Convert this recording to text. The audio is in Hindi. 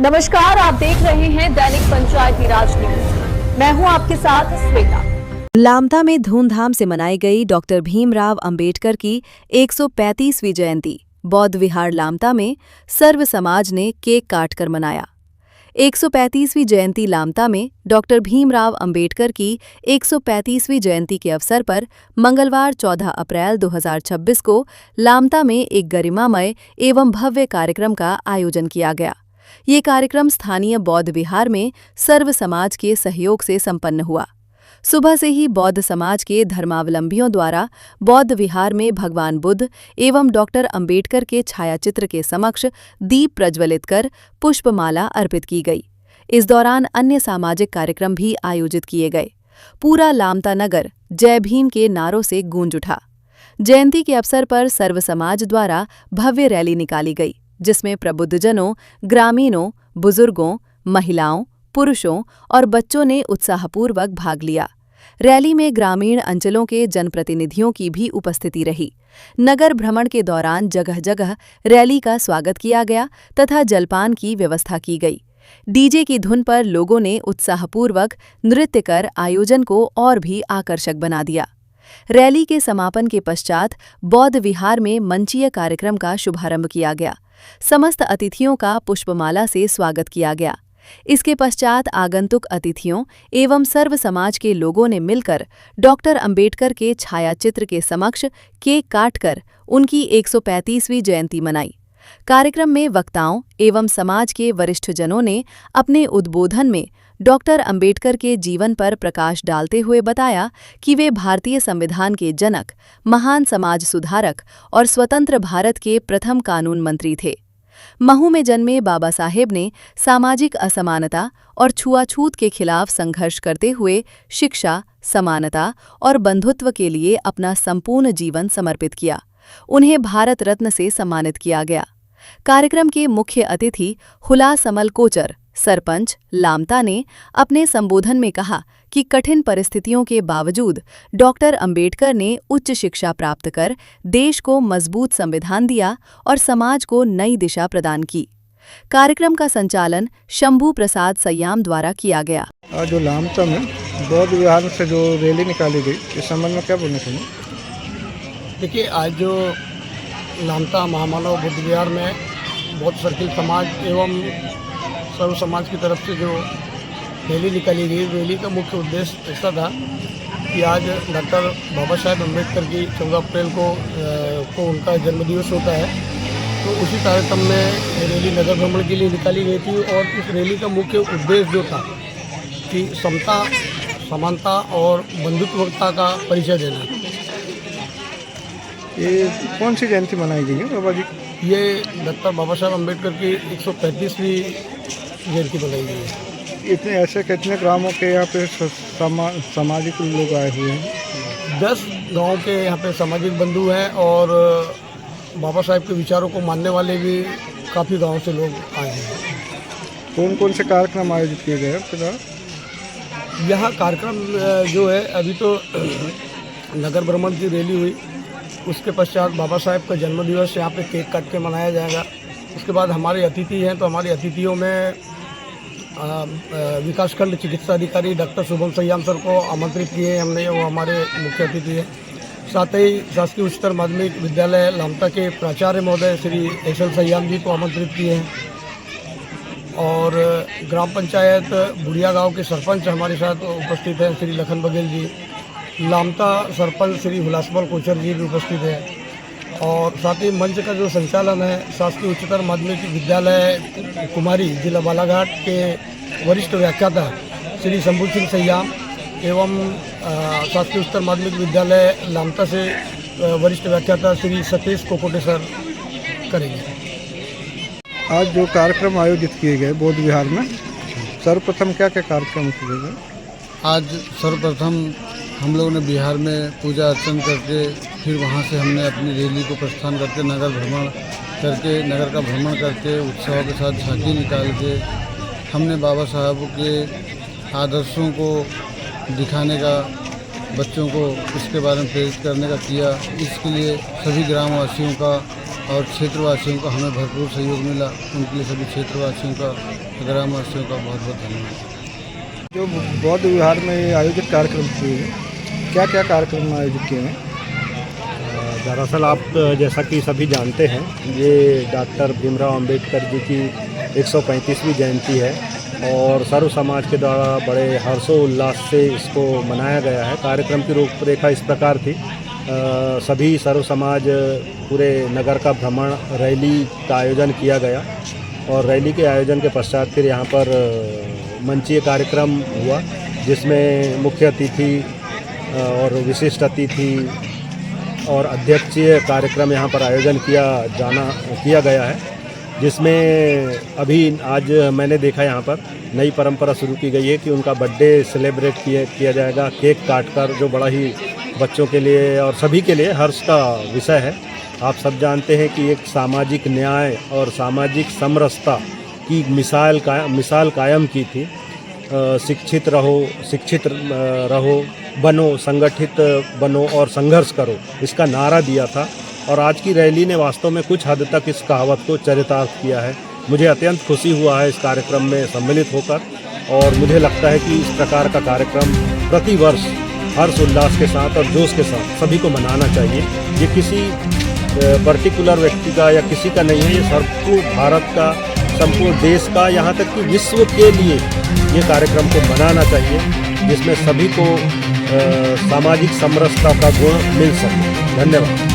नमस्कार, आप देख रहे हैं दैनिक पंचायती राज न्यूज। मैं हूं आपके साथ श्वेता। लामता में धूमधाम से मनाई गई डॉक्टर भीमराव अंबेडकर की 135वीं जयंती। बौद्ध विहार लामता में सर्व समाज ने केक काटकर मनाया। 135वीं जयंती लामता में डॉक्टर भीमराव अंबेडकर की 135वीं जयंती के अवसर पर मंगलवार 14 अप्रैल 2026 को लामता में एक गरिमामय एवं भव्य कार्यक्रम का आयोजन किया गया। ये कार्यक्रम स्थानीय बौद्ध विहार में सर्व समाज के सहयोग से संपन्न हुआ। सुबह से ही बौद्ध समाज के धर्मावलंबियों द्वारा बौद्ध विहार में भगवान बुद्ध एवं डॉक्टर अंबेडकर के छायाचित्र के समक्ष दीप प्रज्वलित कर पुष्पमाला अर्पित की गई। इस दौरान अन्य सामाजिक कार्यक्रम भी आयोजित किए गए। पूरा लामता नगर जय भीम के नारों से गूंज उठा। जयंती के अवसर पर सर्व समाज द्वारा भव्य रैली निकाली गई, जिसमें प्रबुद्धजनों, ग्रामीणों, बुजुर्गों, महिलाओं, पुरुषों और बच्चों ने उत्साहपूर्वक भाग लिया। रैली में ग्रामीण अंचलों के जनप्रतिनिधियों की भी उपस्थिति रही। नगर भ्रमण के दौरान जगह जगह रैली का स्वागत किया गया तथा जलपान की व्यवस्था की गई। डीजे की धुन पर लोगों ने उत्साहपूर्वक नृत्य कर आयोजन को और भी आकर्षक बना दिया। रैली के समापन के पश्चात बौद्ध विहार में मंचीय कार्यक्रम का शुभारंभ किया गया। समस्त अतिथियों का पुष्पमाला से स्वागत किया गया। इसके पश्चात आगंतुक अतिथियों एवं सर्व समाज के लोगों ने मिलकर डॉक्टर अंबेडकर के छायाचित्र के समक्ष केक काटकर उनकी 135वीं जयंती मनाई। कार्यक्रम में वक्ताओं एवं समाज के वरिष्ठजनों ने अपने उद्बोधन में डॉक्टर अंबेडकर के जीवन पर प्रकाश डालते हुए बताया कि वे भारतीय संविधान के जनक, महान समाज सुधारक और स्वतंत्र भारत के प्रथम कानून मंत्री थे। महू में जन्मे बाबा साहेब ने सामाजिक असमानता और छुआछूत के खिलाफ संघर्ष करते हुए शिक्षा, समानता और बंधुत्व के लिए अपना संपूर्ण जीवन समर्पित किया। उन्हें भारत रत्न से सम्मानित किया गया। कार्यक्रम के मुख्य अतिथि हुलास अमल कोचर, सरपंच लामता ने अपने संबोधन में कहा कि कठिन परिस्थितियों के बावजूद डॉक्टर अंबेडकर ने उच्च शिक्षा प्राप्त कर देश को मजबूत संविधान दिया और समाज को नई दिशा प्रदान की। कार्यक्रम का संचालन शंभू प्रसाद सयाम द्वारा किया गया। आज जो लामता में बौद्ध विहार से जो रैली निकाली गई, इस संबंध में क्या बोलना चाहिए? देखिए, आज जो लामता महामानव बुद्ध विहार में बौद्ध सर्किल समाज एवं सर्व समाज की तरफ से जो रैली निकाली गई, रैली का मुख्य उद्देश्य ऐसा था कि आज डॉक्टर बाबा साहेब अम्बेडकर की 14 अप्रैल को उनका जन्मदिवस होता है। तो उसी कार्यक्रम में रैली नगर भ्रमण के लिए निकाली गई थी और इस रैली का मुख्य उद्देश्य जो था कि समता, समानता और बंधुत्वता का परिचय देना। ये कौन सी जयंती मनाई गई है बाबा जी? ये डॉक्टर बाबा साहेब अम्बेडकर की 135वीं जयंती बनाई गई है। इतने ऐसे कितने ग्रामों के यहाँ पे सामाजिक लोग आए हुए हैं? 10 गाँव के यहाँ पे सामाजिक बंधु हैं और बाबा साहेब के विचारों को मानने वाले भी काफ़ी गाँव से लोग आए हैं। कौन कौन से कार्यक्रम आयोजित किए गए हैं? यहाँ कार्यक्रम जो है, अभी तो नगर भ्रमण की रैली हुई, उसके पश्चात बाबा साहेब का जन्मदिवस यहाँ पे केक काट के मनाया जाएगा। उसके बाद हमारे अतिथि हैं, तो हमारे अतिथियों में विकासखंड चिकित्सा अधिकारी डॉक्टर शुभम सयाम सर को आमंत्रित किए हैं हमने, वो हमारे मुख्य अतिथि हैं। साथ ही शासकीय उच्चतर माध्यमिक विद्यालय लामता के प्राचार्य महोदय श्री एस.एल. सयाम जी को आमंत्रित किए हैं और ग्राम पंचायत बुढ़िया गाँव के सरपंच हमारे साथ उपस्थित हैं श्री लखन बघेल जी। लामता सरपंच श्री हुलास अमल कोचर जी भी उपस्थित हैं और साथ ही मंच का जो संचालन है शासकीय उच्चतर माध्यमिक विद्यालय कुमारी जिला बालाघाट के वरिष्ठ व्याख्याता श्री शंभू सिंह सयाम एवं शासकीय उच्चतर माध्यमिक विद्यालय लामता से वरिष्ठ व्याख्याता श्री सतीश कोकोटे सर करेंगे। आज जो कार्यक्रम आयोजित किए गए बौद्ध विहार में, सर्वप्रथम क्या क्या कार्यक्रम किए गए? आज सर्वप्रथम हम लोगों ने बिहार में पूजा अर्चन करके फिर वहाँ से हमने अपनी रैली को प्रस्थान करके नगर का भ्रमण करके उत्सव के साथ झांकी निकाल के हमने बाबा साहब के आदर्शों को दिखाने का, बच्चों को इसके बारे में प्रेरित करने का किया। इसके लिए सभी ग्रामवासियों का और क्षेत्रवासियों का हमें भरपूर सहयोग मिला। उनके लिए सभी क्षेत्रवासियों का, ग्रामवासियों का बहुत बहुत धन्यवाद। जो बौद्ध विहार में आयोजित कार्यक्रम किए गए, क्या क्या कार्यक्रम आयोजित किए गए? दरअसल आप जैसा कि सभी जानते हैं, ये डॉक्टर भीमराव अंबेडकर जी की 135वीं जयंती है और सर्व समाज के द्वारा बड़े हर्षोल्लास से इसको मनाया गया है। कार्यक्रम की रूपरेखा इस प्रकार थी, सभी सर्व समाज पूरे नगर का भ्रमण, रैली का आयोजन किया गया और रैली के आयोजन के पश्चात फिर यहाँ पर मंचीय कार्यक्रम हुआ, जिसमें मुख्य अतिथि और विशिष्ट अतिथि और अध्यक्षीय कार्यक्रम यहाँ पर आयोजन किया गया है, जिसमें अभी आज मैंने देखा यहाँ पर नई परंपरा शुरू की गई है कि उनका बर्थडे सेलिब्रेट किया जाएगा केक काटकर, जो बड़ा ही बच्चों के लिए और सभी के लिए हर्ष का विषय है। आप सब जानते हैं कि एक सामाजिक न्याय और सामाजिक समरसता की मिसाल कायम की थी। शिक्षित रहो, बनो, संगठित बनो और संघर्ष करो, इसका नारा दिया था और आज की रैली ने वास्तव में कुछ हद तक इस कहावत को चरितार्थ किया है। मुझे अत्यंत खुशी हुआ है इस कार्यक्रम में सम्मिलित होकर और मुझे लगता है कि इस प्रकार का कार्यक्रम प्रतिवर्ष हर्ष उल्लास के साथ और जोश के साथ सभी को मनाना चाहिए। ये किसी पर्टिकुलर व्यक्ति का या किसी का नहीं है, ये संपूर्ण भारत का, संपूर्ण देश का, यहाँ तक कि विश्व के लिए ये कार्यक्रम को मनाना चाहिए, जिसमें सभी को सामाजिक समरसता का गुण मिल सके। धन्यवाद।